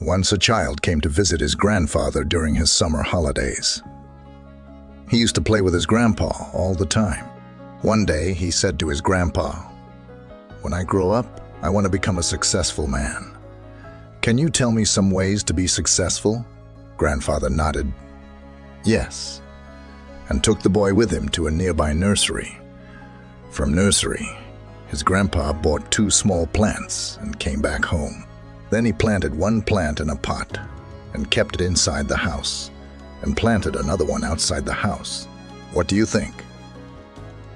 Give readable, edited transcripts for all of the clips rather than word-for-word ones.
Once a child came to visit his grandfather during his summer holidays. He used to play with his grandpa all the time. One day, he said to his grandpa, "When I grow up, I want to become a successful man. Can you tell me some ways to be successful?" Grandfather nodded, "Yes," and took the boy with him to a nearby nursery. From nursery, his grandpa bought 2 small plants and came back home. Then he planted one plant in a pot and kept it inside the house, and planted another one outside the house. What do you think?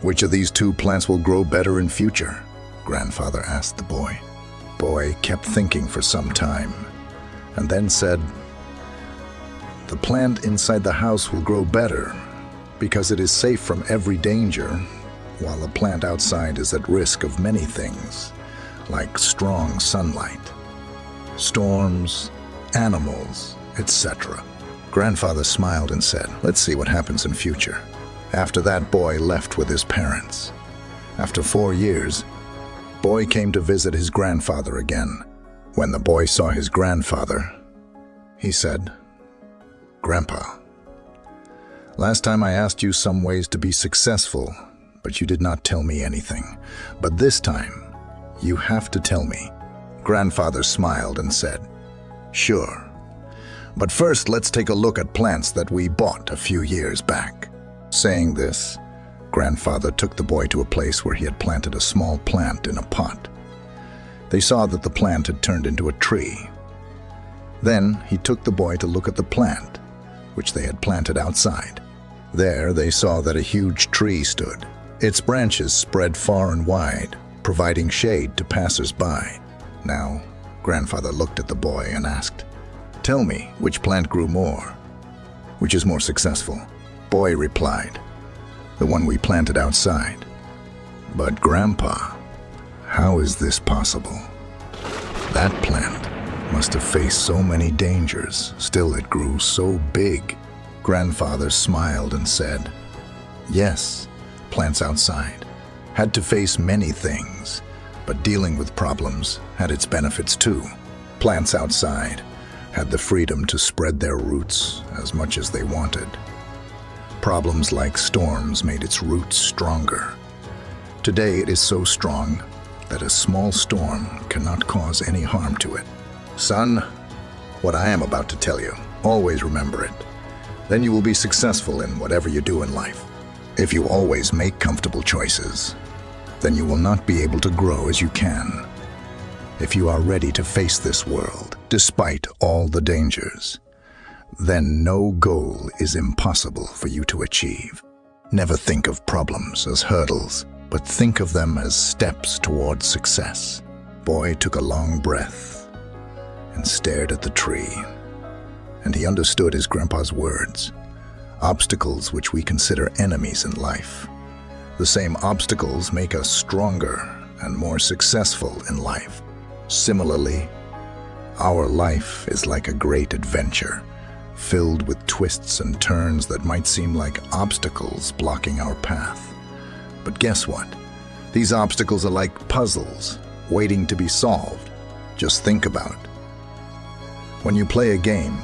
Which of these 2 plants will grow better in future? Grandfather asked the boy. Boy kept thinking for some time and then said, "The plant inside the house will grow better because it is safe from every danger, while the plant outside is at risk of many things, like strong sunlight, storms, animals, etc." Grandfather smiled and said, "Let's see what happens in future." After that, boy left with his parents. After 4 years, boy came to visit his grandfather again. When the boy saw his grandfather, he said, "Grandpa, last time I asked you some ways to be successful, but you did not tell me anything. But this time, you have to tell me." Grandfather smiled and said, "Sure. But first, let's take a look at plants that we bought a few years back." Saying this, Grandfather took the boy to a place where he had planted a small plant in a pot. They saw that the plant had turned into a tree. Then he took the boy to look at the plant, which they had planted outside. There they saw that a huge tree stood. Its branches spread far and wide, providing shade to passers-by. Now, Grandfather looked at the boy and asked, "Tell me, which plant grew more? Which is more successful?" Boy replied, "The one we planted outside." "But Grandpa, how is this possible? That plant must have faced so many dangers, still it grew so big." Grandfather smiled and said, "Yes, plants outside had to face many things, but dealing with problems had its benefits too. Plants outside had the freedom to spread their roots as much as they wanted. Problems like storms made its roots stronger. Today it is so strong that a small storm cannot cause any harm to it. Son, what I am about to tell you, always remember it. Then you will be successful in whatever you do in life. If you always make comfortable choices, then you will not be able to grow as you can. If you are ready to face this world, despite all the dangers, then no goal is impossible for you to achieve. Never think of problems as hurdles, but think of them as steps towards success." Boy took a long breath and stared at the tree, and he understood his grandpa's words. Obstacles which we consider enemies in life, the same obstacles make us stronger and more successful in life. Similarly, our life is like a great adventure, filled with twists and turns that might seem like obstacles blocking our path. But guess what? These obstacles are like puzzles, waiting to be solved. Just think about it. When you play a game,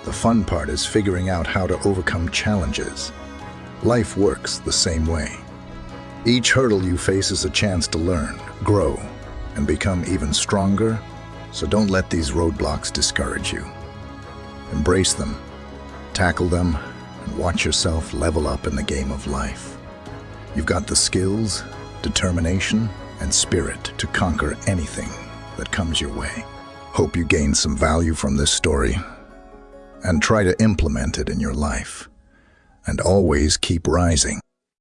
the fun part is figuring out how to overcome challenges. Life works the same way. Each hurdle you face is a chance to learn, grow, and become even stronger, so don't let these roadblocks discourage you. Embrace them, tackle them, and watch yourself level up in the game of life. You've got the skills, determination, and spirit to conquer anything that comes your way. Hope you gain some value from this story, and try to implement it in your life. And always keep rising.